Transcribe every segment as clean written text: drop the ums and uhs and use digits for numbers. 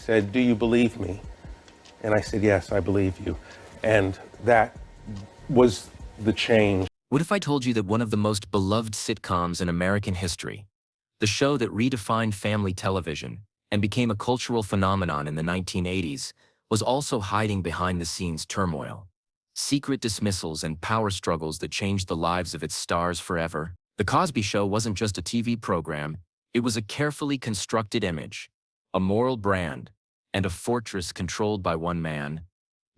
said, "Do you believe me?" And I said, "Yes, I believe you." And that was the change. What if I told you that one of the most beloved sitcoms in American history, the show that redefined family television and became a cultural phenomenon in the 1980s, was also hiding behind-the-scenes turmoil, secret dismissals and power struggles that changed the lives of its stars forever? The Cosby Show wasn't just a TV program, it was a carefully constructed image, a moral brand, and a fortress controlled by one man,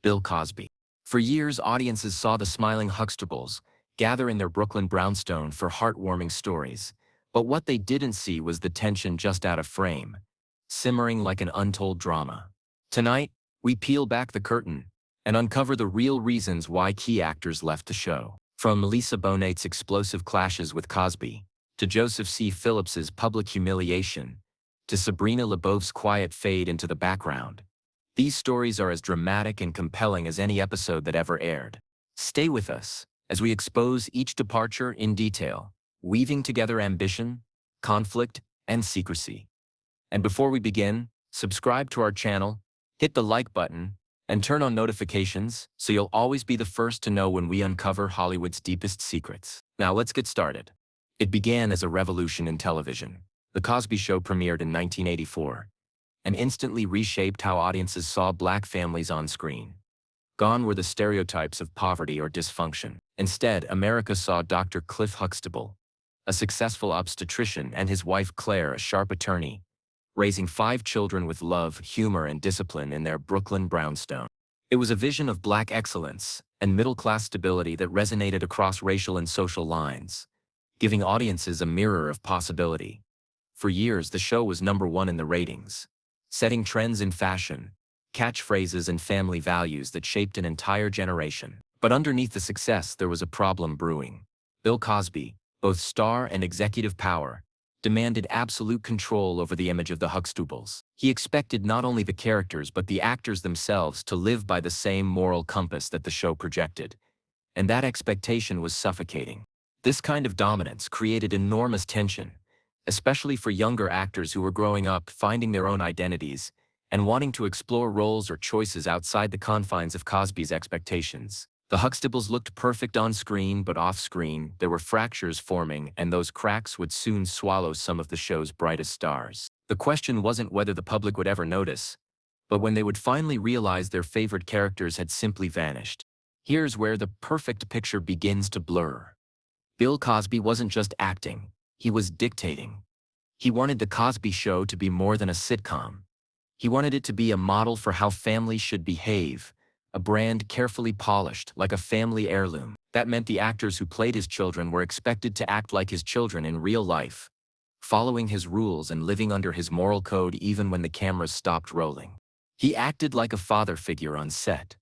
Bill Cosby. For years, audiences saw the smiling Huxtables gather in their Brooklyn brownstone for heartwarming stories. But what they didn't see was the tension just out of frame, simmering like an untold drama. Tonight, we peel back the curtain and uncover the real reasons why key actors left the show. From Lisa Bonet's explosive clashes with Cosby, to Joseph C. Phillips's public humiliation, to Sabrina LeBeauf's quiet fade into the background. These stories are as dramatic and compelling as any episode that ever aired. Stay with us as we expose each departure in detail, weaving together ambition, conflict, and secrecy. And before we begin, subscribe to our channel, hit the like button, and turn on notifications so you'll always be the first to know when we uncover Hollywood's deepest secrets. Now let's get started. It began as a revolution in television. The Cosby Show premiered in 1984 and instantly reshaped how audiences saw black families on screen. Gone were the stereotypes of poverty or dysfunction. Instead, America saw Dr. Cliff Huxtable, a successful obstetrician, and his wife Clair, a sharp attorney, raising 5 children with love, humor, and discipline in their Brooklyn brownstone. It was a vision of black excellence and middle-class stability that resonated across racial and social lines, giving audiences a mirror of possibility. For years, the show was #1 in the ratings, setting trends in fashion, catchphrases, and family values that shaped an entire generation. But underneath the success, there was a problem brewing. Bill Cosby, both star and executive power, demanded absolute control over the image of the Huxtables. He expected not only the characters but the actors themselves to live by the same moral compass that the show projected. And that expectation was suffocating. This kind of dominance created enormous tension, especially for younger actors who were growing up, finding their own identities, and wanting to explore roles or choices outside the confines of Cosby's expectations. The Huxtables looked perfect on screen, but off-screen, there were fractures forming, and those cracks would soon swallow some of the show's brightest stars. The question wasn't whether the public would ever notice, but when they would finally realize their favorite characters had simply vanished. Here's where the perfect picture begins to blur. Bill Cosby wasn't just acting, he was dictating. He wanted The Cosby Show to be more than a sitcom. He wanted it to be a model for how families should behave, a brand carefully polished, like a family heirloom. That meant the actors who played his children were expected to act like his children in real life, following his rules and living under his moral code even when the cameras stopped rolling. He acted like a father figure on set,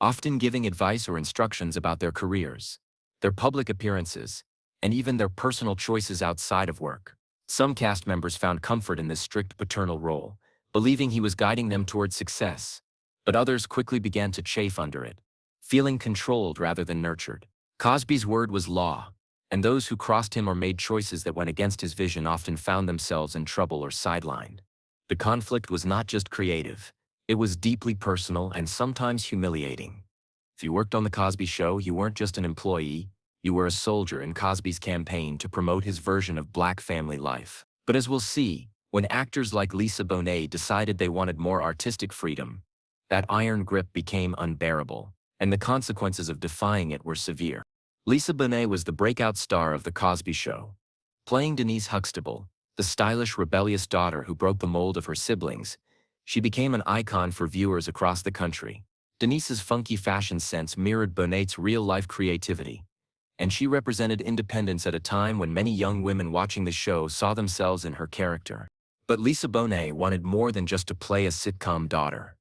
often giving advice or instructions about their careers, their public appearances, and even their personal choices outside of work. Some cast members found comfort in this strict paternal role, believing he was guiding them toward success, but others quickly began to chafe under it, feeling controlled rather than nurtured. Cosby's word was law, and those who crossed him or made choices that went against his vision often found themselves in trouble or sidelined. The conflict was not just creative, it was deeply personal and sometimes humiliating. If you worked on The Cosby Show, you weren't just an employee, you were a soldier in Cosby's campaign to promote his version of black family life. But as we'll see, when actors like Lisa Bonet decided they wanted more artistic freedom, that iron grip became unbearable, and the consequences of defying it were severe. Lisa Bonet was the breakout star of The Cosby Show. Playing Denise Huxtable, the stylish, rebellious daughter who broke the mold of her siblings, she became an icon for viewers across the country. Denise's funky fashion sense mirrored Bonet's real-life creativity, and she represented independence at a time when many young women watching the show saw themselves in her character. But Lisa Bonet wanted more than just to play a sitcom daughter.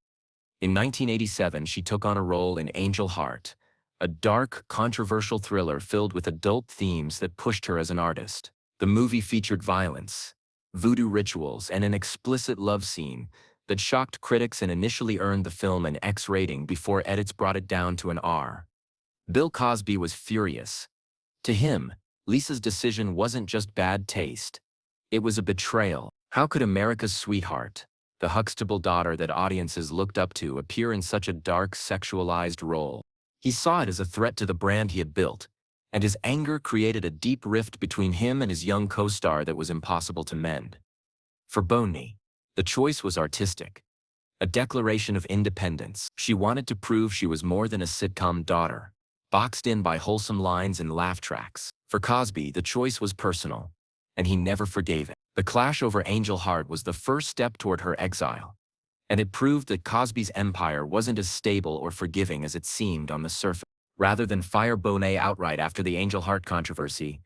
In 1987, she took on a role in Angel Heart, a dark, controversial thriller filled with adult themes that pushed her as an artist. The movie featured violence, voodoo rituals, and an explicit love scene that shocked critics and initially earned the film an X rating before edits brought it down to an R. Bill Cosby was furious. To him, Lisa's decision wasn't just bad taste. It was a betrayal. How could America's sweetheart, the Huxtable daughter that audiences looked up to, appear in such a dark, sexualized role. He saw it as a threat to the brand he had built, and his anger created a deep rift between him and his young co-star that was impossible to mend. For Bonet, the choice was artistic, a declaration of independence. She wanted to prove she was more than a sitcom daughter, boxed in by wholesome lines and laugh tracks. For Cosby, the choice was personal, and he never forgave it. The clash over Angel Heart was the first step toward her exile, and it proved that Cosby's empire wasn't as stable or forgiving as it seemed on the surface. Rather than fire Bonet outright after the Angel Heart controversy,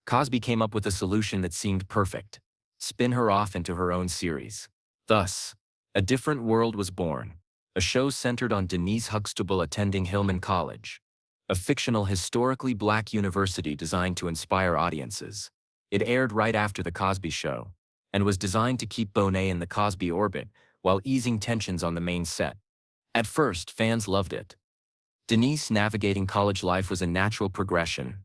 Cosby came up with a solution that seemed perfect: spin her off into her own series. Thus, A Different World was born, a show centered on Denise Huxtable attending Hillman College, a fictional historically black university designed to inspire audiences. It aired right after The Cosby Show, and was designed to keep Bonet in the Cosby orbit while easing tensions on the main set. At first, fans loved it. Denise navigating college life was a natural progression,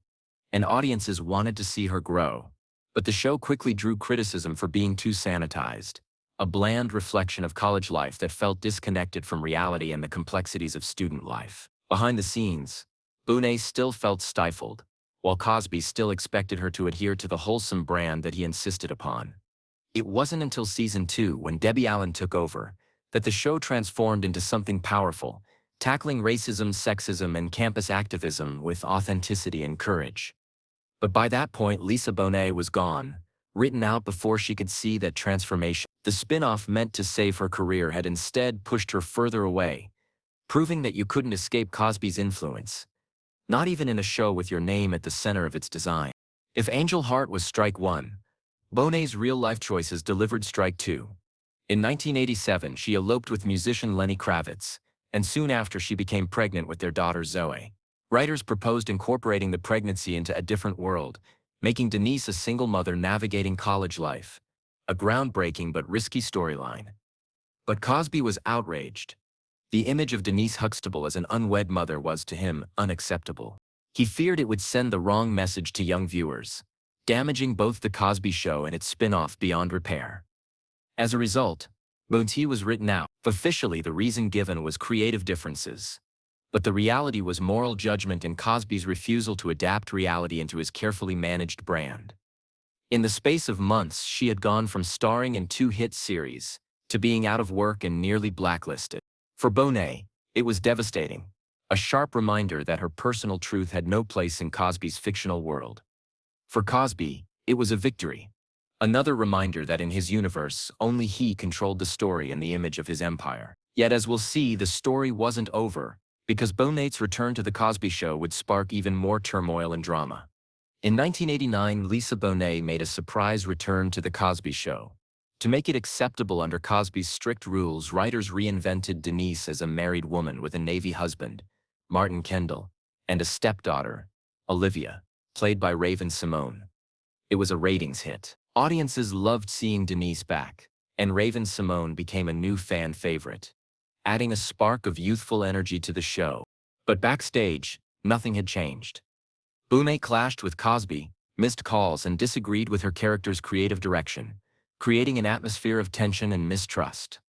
and audiences wanted to see her grow. But the show quickly drew criticism for being too sanitized, a bland reflection of college life that felt disconnected from reality and the complexities of student life. Behind the scenes, Bonet still felt stifled, while Cosby still expected her to adhere to the wholesome brand that he insisted upon. It wasn't until season 2, when Debbie Allen took over, that the show transformed into something powerful, tackling racism, sexism, and campus activism with authenticity and courage. But by that point, Lisa Bonet was gone, written out before she could see that transformation. The spin-off meant to save her career had instead pushed her further away, proving that you couldn't escape Cosby's influence, not even in a show with your name at the center of its design. If Angel Heart was strike one, Bonet's real-life choices delivered strike two. In 1987, she eloped with musician Lenny Kravitz, and soon after she became pregnant with their daughter Zoe. Writers proposed incorporating the pregnancy into A Different World, making Denise a single mother navigating college life, a groundbreaking but risky storyline. But Cosby was outraged. The image of Denise Huxtable as an unwed mother was, to him, unacceptable. He feared it would send the wrong message to young viewers, damaging both The Cosby Show and its spin-off beyond repair. As a result, Bonet was written out. Officially, the reason given was creative differences, but the reality was moral judgment and Cosby's refusal to adapt reality into his carefully managed brand. In the space of months, she had gone from starring in 2 hit series to being out of work and nearly blacklisted. For Bonet, it was devastating, a sharp reminder that her personal truth had no place in Cosby's fictional world. For Cosby, it was a victory, another reminder that in his universe, only he controlled the story and the image of his empire. Yet as we'll see, the story wasn't over, because Bonet's return to The Cosby Show would spark even more turmoil and drama. In 1989, Lisa Bonet made a surprise return to The Cosby Show. To make it acceptable under Cosby's strict rules, writers reinvented Denise as a married woman with a Navy husband, Martin Kendall, and a stepdaughter, Olivia, played by Raven-Symoné. It was a ratings hit. Audiences loved seeing Denise back, and Raven-Symoné became a new fan favorite, adding a spark of youthful energy to the show. But backstage, nothing had changed. Bonet clashed with Cosby, missed calls, and disagreed with her character's creative direction, creating an atmosphere of tension and mistrust.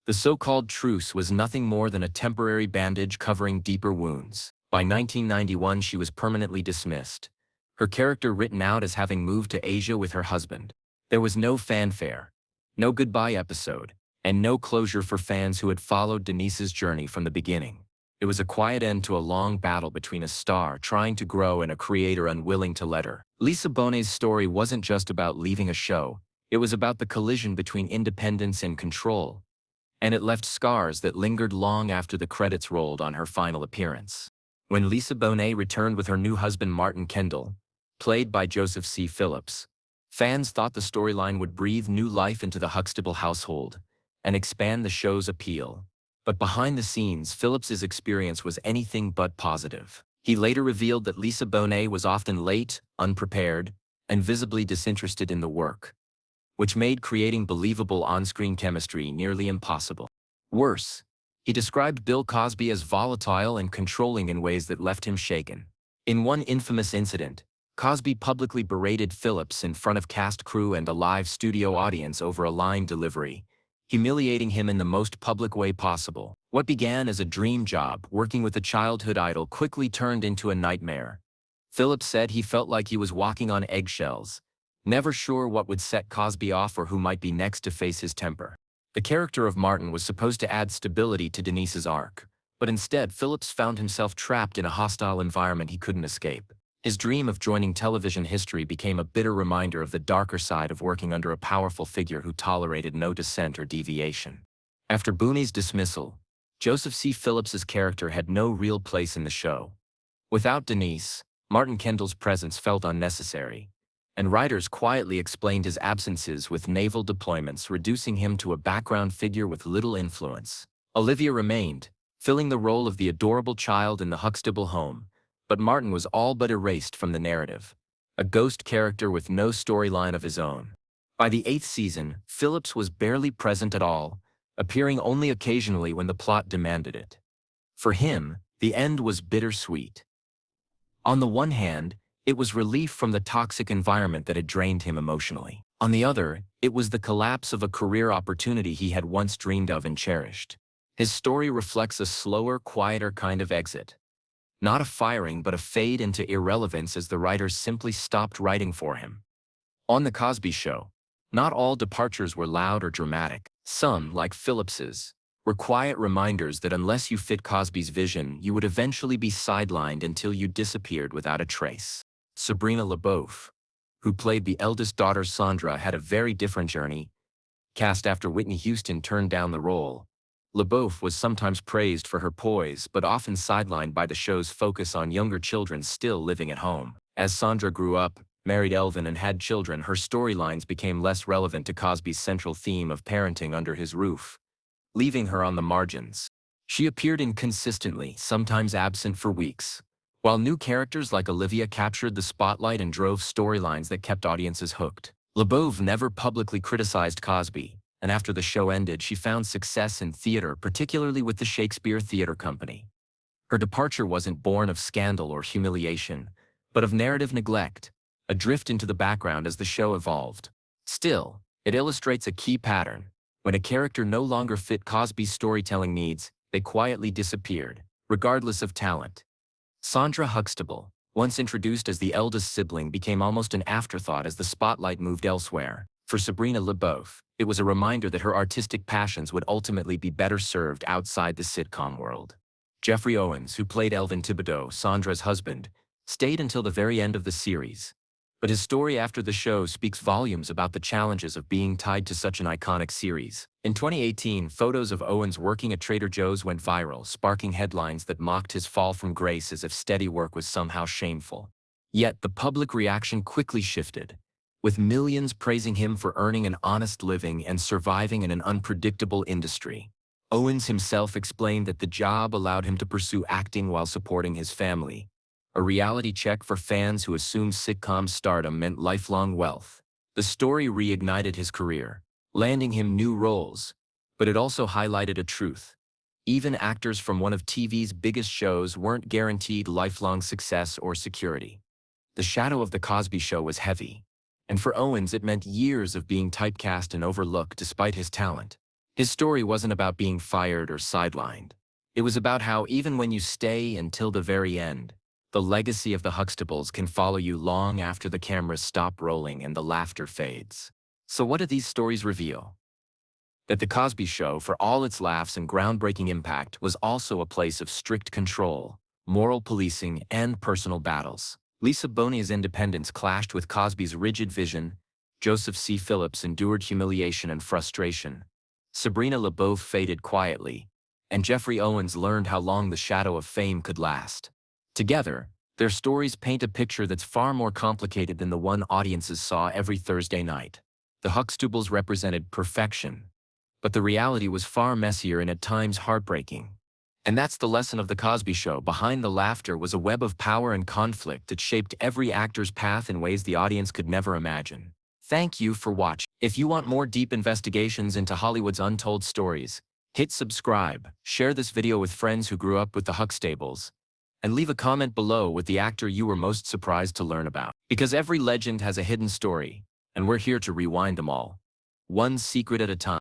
The so-called truce was nothing more than a temporary bandage covering deeper wounds. By 1991, she was permanently dismissed, her character written out as having moved to Asia with her husband. There was no fanfare, no goodbye episode, and no closure for fans who had followed Denise's journey from the beginning. It was a quiet end to a long battle between a star trying to grow and a creator unwilling to let her. Lisa Bonet's story wasn't just about leaving a show, it was about the collision between independence and control, and it left scars that lingered long after the credits rolled on her final appearance. When Lisa Bonet returned with her new husband Martin Kendall, played by Joseph C. Phillips, fans thought the storyline would breathe new life into the Huxtable household and expand the show's appeal. But behind the scenes, Phillips's experience was anything but positive. He later revealed that Lisa Bonet was often late, unprepared, and visibly disinterested in the work, which made creating believable on-screen chemistry nearly impossible. Worse, he described Bill Cosby as volatile and controlling in ways that left him shaken. In one infamous incident, Cosby publicly berated Phillips in front of cast crew and a live studio audience over a line delivery humiliating him in the most public way possible. What began as a dream job, working with a childhood idol, quickly turned into a nightmare. Phillips said he felt like he was walking on eggshells, never sure what would set Cosby off or who might be next to face his temper. The character of Martin was supposed to add stability to Denise's arc, but instead Phillips found himself trapped in a hostile environment he couldn't escape. His dream of joining television history became a bitter reminder of the darker side of working under a powerful figure who tolerated no dissent or deviation. After Bonet's dismissal, Joseph C. Phillips's character had no real place in the show. Without Denise, Martin Kendall's presence felt unnecessary, and writers quietly explained his absences with naval deployments, reducing him to a background figure with little influence. Olivia remained, filling the role of the adorable child in the Huxtable home, but Martin was all but erased from the narrative, a ghost character with no storyline of his own. By the 8th season, Phillips was barely present at all, appearing only occasionally when the plot demanded it. For him, the end was bittersweet. On the one hand, it was relief from the toxic environment that had drained him emotionally. On the other, it was the collapse of a career opportunity he had once dreamed of and cherished. His story reflects a slower, quieter kind of exit. Not a firing, but a fade into irrelevance as the writers simply stopped writing for him. On The Cosby Show, not all departures were loud or dramatic. Some, like Phillips's, were quiet reminders that unless you fit Cosby's vision, you would eventually be sidelined until you disappeared without a trace. Sabrina LeBeauf, who played the eldest daughter Sandra, had a very different journey. Cast after Whitney Houston turned down the role, LeBeauf was sometimes praised for her poise but often sidelined by the show's focus on younger children still living at home. As Sandra grew up, married Elvin, and had children, her storylines became less relevant to Cosby's central theme of parenting under his roof, leaving her on the margins. She appeared inconsistently, sometimes absent for weeks, while new characters like Olivia captured the spotlight and drove storylines that kept audiences hooked. LeBeauf never publicly criticized Cosby, and after the show ended, she found success in theater, particularly with the Shakespeare Theater Company. Her departure wasn't born of scandal or humiliation, but of narrative neglect, a drift into the background as the show evolved. Still, it illustrates a key pattern. When a character no longer fit Cosby's storytelling needs, they quietly disappeared, regardless of talent. Sandra Huxtable, once introduced as the eldest sibling, became almost an afterthought as the spotlight moved elsewhere. For Sabrina LeBeauf, it was a reminder that her artistic passions would ultimately be better served outside the sitcom world. Jeffrey Owens, who played Elvin Thibodeau, Sandra's husband, stayed until the very end of the series. But his story after the show speaks volumes about the challenges of being tied to such an iconic series. In 2018, photos of Owens working at Trader Joe's went viral, sparking headlines that mocked his fall from grace as if steady work was somehow shameful. Yet the public reaction quickly shifted, with millions praising him for earning an honest living and surviving in an unpredictable industry. Owens himself explained that the job allowed him to pursue acting while supporting his family, a reality check for fans who assumed sitcom stardom meant lifelong wealth. The story reignited his career, landing him new roles, but it also highlighted a truth. Even actors from one of TV's biggest shows weren't guaranteed lifelong success or security. The shadow of The Cosby Show was heavy, and for Owens it meant years of being typecast and overlooked despite his talent. His story wasn't about being fired or sidelined. It was about how even when you stay until the very end, the legacy of the Huxtables can follow you long after the cameras stop rolling and the laughter fades. So what do these stories reveal? That The Cosby Show, for all its laughs and groundbreaking impact, was also a place of strict control, moral policing, and personal battles. Lisa Bonet's independence clashed with Cosby's rigid vision. Joseph C. Phillips endured humiliation and frustration. Sabrina LeBeauf faded quietly, and Jeffrey Owens learned how long the shadow of fame could last. Together, their stories paint a picture that's far more complicated than the one audiences saw every Thursday night. The Huxtables represented perfection, but the reality was far messier and at times heartbreaking. And that's the lesson of The Cosby Show. Behind the laughter was a web of power and conflict that shaped every actor's path in ways the audience could never imagine. Thank you for watching. If you want more deep investigations into Hollywood's untold stories, hit subscribe, share this video with friends who grew up with the Huxtables, and leave a comment below with the actor you were most surprised to learn about. Because every legend has a hidden story, and we're here to rewind them all, one secret at a time.